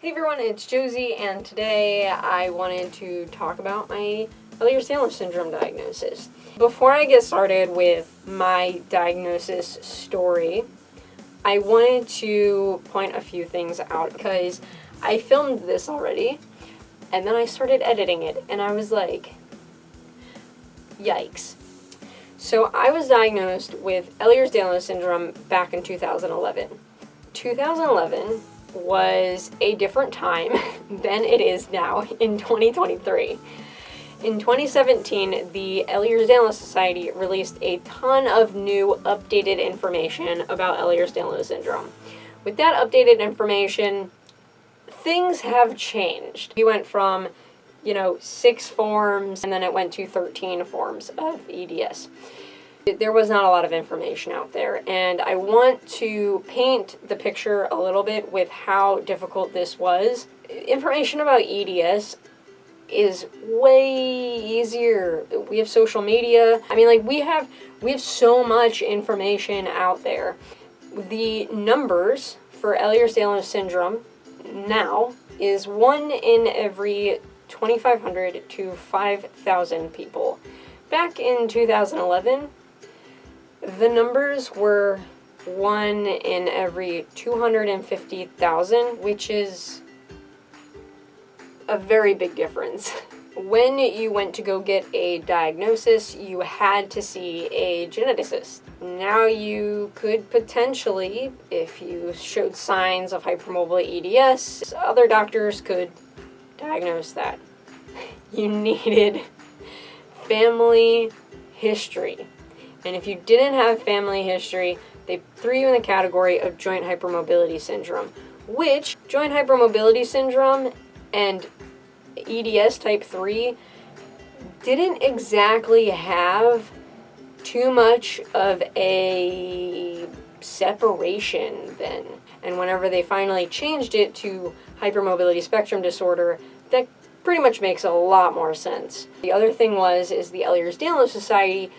Hey everyone, it's Josie, and today I wanted to talk about my Ehlers Danlos Syndrome diagnosis. Before I get started with my diagnosis story, I wanted to point a few things out because I filmed this already, and then I started editing it, and I was like, yikes. So I was diagnosed with Ehlers Danlos Syndrome back in 2011. 2011 was a different time than it is now in 2023. In 2017, the Ehlers Danlos Society released a ton of new updated information about Ehlers Danlos Syndrome. With that updated information, things have changed. We went from, 6 forms, and then it went to 13 forms of EDS. There was not a lot of information out there, and I want to paint the picture a little bit with how difficult this was. Information about EDS is way easier. We have social media. We have so much information out there. The numbers for Ehlers Danlos Syndrome now is 1 in every 2,500 to 5,000 people. Back in 2011, the numbers were 1 in every 250,000, which is a very big difference. When you went to go get a diagnosis, you had to see a geneticist. Now you could potentially, if you showed signs of hypermobile EDS, other doctors could diagnose that. You needed family history. And if you didn't have family history, they threw you in the category of joint hypermobility syndrome, which joint hypermobility syndrome and EDS type 3 didn't exactly have too much of a separation then. And whenever they finally changed it to hypermobility spectrum disorder, that pretty much makes a lot more sense. The other thing is the Ehlers Danlos Society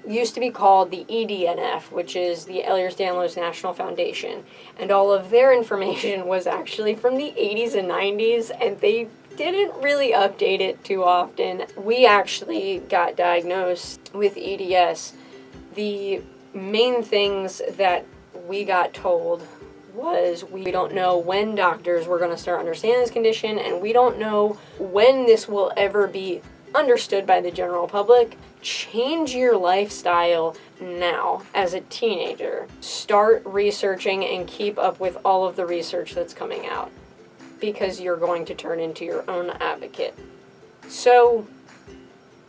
used to be called the EDNF, which is the Ehlers Danlos National Foundation, and all of their information was actually from the 80s and 90s, and they didn't really update it too often. We actually got diagnosed with EDS. The main things that we got told was we don't know when doctors were going to start understanding this condition, and we don't know when this will ever be understood by the general public. Change your lifestyle now as a teenager. Start researching and keep up with all of the research that's coming out, because you're going to turn into your own advocate. So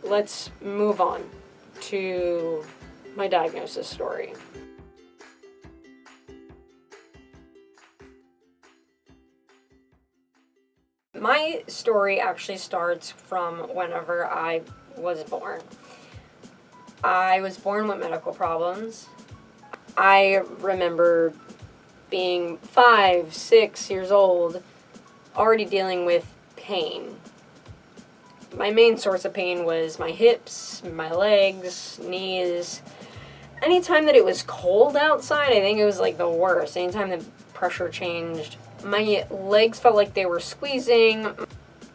let's move on to my diagnosis story. My story actually starts from whenever I was born. I was born with medical problems. I remember being 5, 6 years old, already dealing with pain. My main source of pain was my hips, my legs, knees. Anytime that it was cold outside, I think it was like the worst. Anytime the pressure changed, my legs felt like they were squeezing.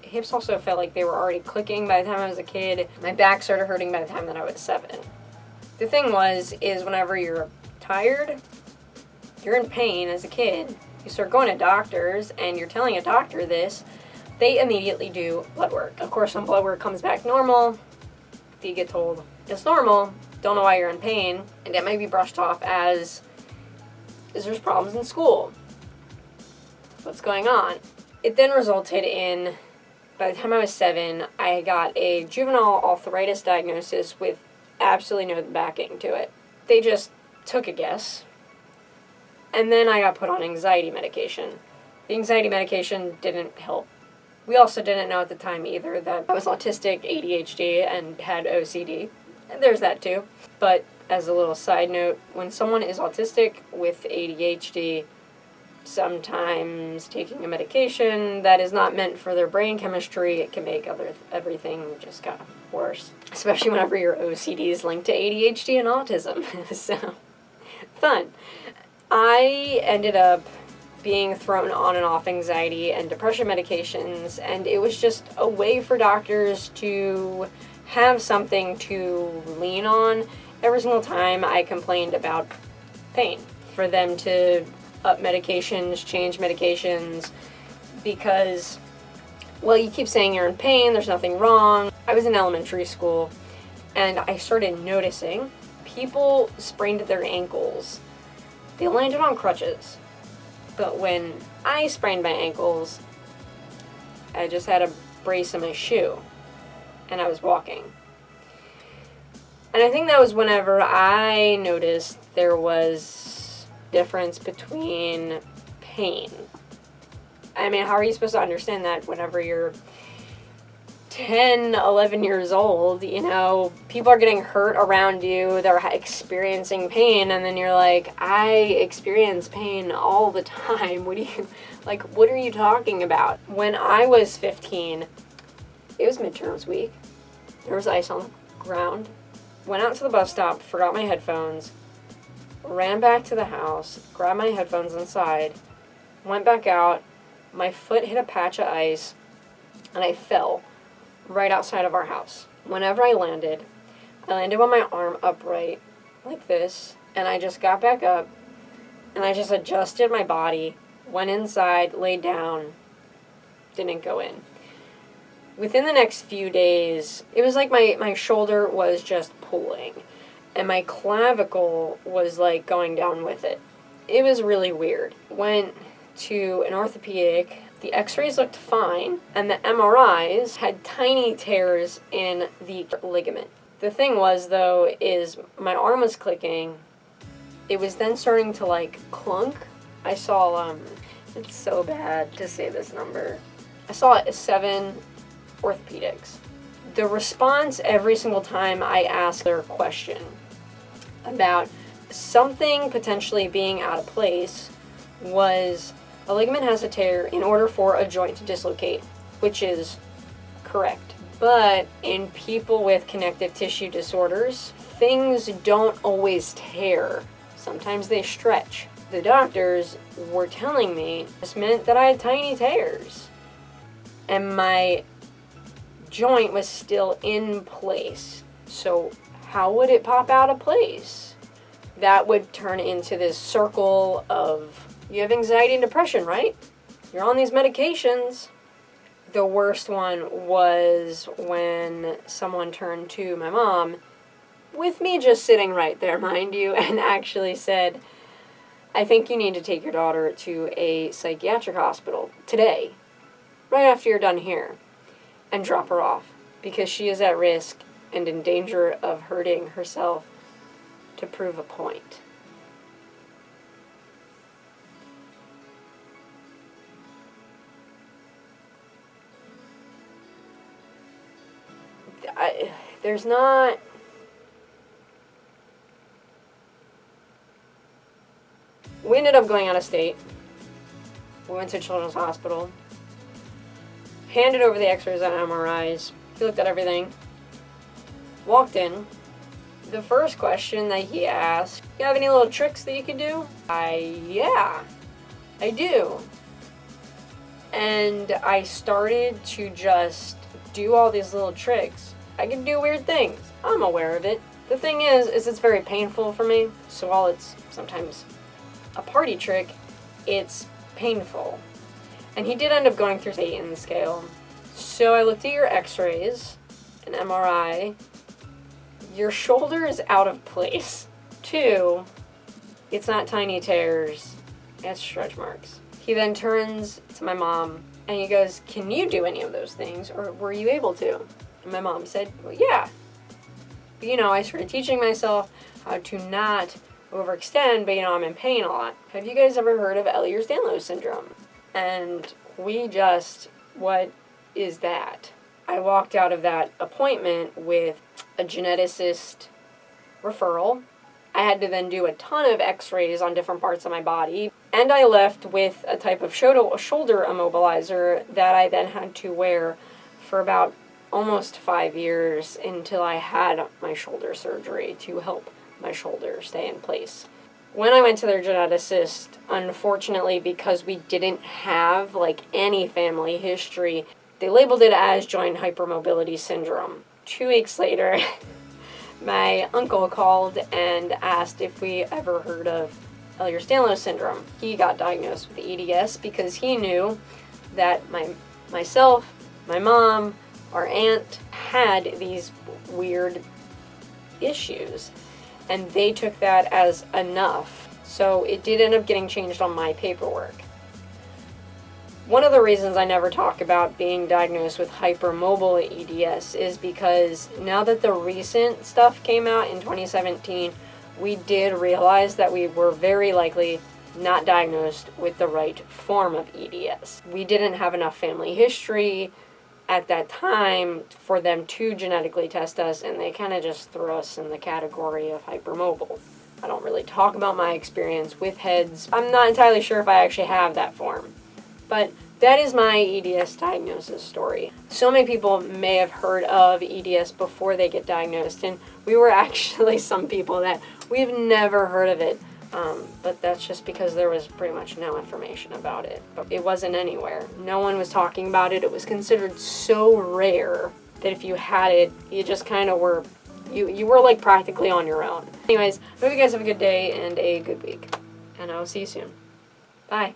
Hips also felt like they were already clicking by the time I was a kid. My back started hurting by the time that I was 7. The thing is whenever you're tired, you're in pain as a kid, you start going to doctors and you're telling a doctor this, they immediately do blood work. Of course, when blood work comes back normal, you get told it's normal, don't know why you're in pain, and it might be brushed off as, is there's problems in school? What's going on? It then resulted in, by the time I was 7, I got a juvenile arthritis diagnosis with absolutely no backing to it. They just took a guess. And then I got put on anxiety medication. The anxiety medication didn't help. We also didn't know at the time either that I was autistic, ADHD, and had OCD. And there's that too. But as a little side note, when someone is autistic with ADHD, sometimes taking a medication that is not meant for their brain chemistry, it can make everything just kind of worse. Especially whenever your OCD is linked to ADHD and autism. So, fun. I ended up being thrown on and off anxiety and depression medications, and it was just a way for doctors to have something to lean on every single time I complained about pain. For them to up medications, change medications, because, well, you keep saying you're in pain, there's nothing wrong. I was in elementary school, and I started noticing people sprained their ankles. They landed on crutches. But when I sprained my ankles, I just had a brace in my shoe, and I was walking. And I think that was whenever I noticed there was difference between pain. I mean, how are you supposed to understand that whenever you're 10, 11 years old, you know, people are getting hurt around you, they're experiencing pain, and then you're like, I experience pain all the time. What are you talking about? When I was 15, it was midterms week. There was ice on the ground. Went out to the bus stop, forgot my headphones, ran back to the house, grabbed my headphones inside, went back out, my foot hit a patch of ice, and I fell right outside of our house. Whenever I landed with my arm upright, like this, and I just got back up, and I just adjusted my body, went inside, laid down, didn't go in. Within the next few days, it was like my shoulder was just pulling, and my clavicle was like going down with it. It was really weird. Went to an orthopedic. The x-rays looked fine, and the MRIs had tiny tears in the ligament. The thing was, though, is my arm was clicking. It was then starting to, like, clunk. I saw, it's so bad to say this number. I saw 7 orthopedics. The response every single time I asked their question about something potentially being out of place was, a ligament has a tear in order for a joint to dislocate, which is correct. But in people with connective tissue disorders, things don't always tear. Sometimes they stretch. The doctors were telling me this meant that I had tiny tears. And my joint was still in place. So how would it pop out of place? That would turn into this circle of, you have anxiety and depression, right? You're on these medications. The worst one was when someone turned to my mom, with me just sitting right there, mind you, and actually said, I think you need to take your daughter to a psychiatric hospital today, right after you're done here, and drop her off, because she is at risk and in danger of hurting herself to prove a point. There's not... We ended up going out of state. We went to Children's Hospital. Handed over the x-rays and MRIs. He looked at everything. Walked in. The first question that he asked, you have any little tricks that you can do? Yeah, I do. And I started to just do all these little tricks. I can do weird things. I'm aware of it. The thing is it's very painful for me. So while it's sometimes a party trick, it's painful. And he did end up going through Satan's scale. So I looked at your x-rays, an MRI. Your shoulder is out of place. 2, it's not tiny tears, it's stretch marks. He then turns to my mom and he goes, can you do any of those things, or were you able to? And my mom said, well, yeah. But, I started teaching myself how to not overextend, but, I'm in pain a lot. Have you guys ever heard of Ehlers Danlos Syndrome? And what is that? I walked out of that appointment with a geneticist referral. I had to then do a ton of x-rays on different parts of my body. And I left with a type of shoulder immobilizer that I then had to wear for about almost 5 years until I had my shoulder surgery to help my shoulder stay in place. When I went to their geneticist, unfortunately, because we didn't have like any family history, they labeled it as joint hypermobility syndrome. 2 weeks later, my uncle called and asked if we ever heard of Ehlers Danlos Syndrome. He got diagnosed with EDS because he knew that myself, my mom, our aunt had these weird issues, and they took that as enough. So it did end up getting changed on my paperwork. One of the reasons I never talk about being diagnosed with hypermobile EDS is because now that the recent stuff came out in 2017, we did realize that we were very likely not diagnosed with the right form of EDS. We didn't have enough family history at that time for them to genetically test us, and they kind of just threw us in the category of hypermobile. I don't really talk about my experience with heads. I'm not entirely sure if I actually have that form. But that is my EDS diagnosis story. So many people may have heard of EDS before they get diagnosed, and we were actually some people that we've never heard of it. But that's just because there was pretty much no information about it. But it wasn't anywhere. No one was talking about it. It was considered so rare that if you had it, you just kind of were, you were like practically on your own. Anyways, I hope you guys have a good day and a good week. And I will see you soon. Bye.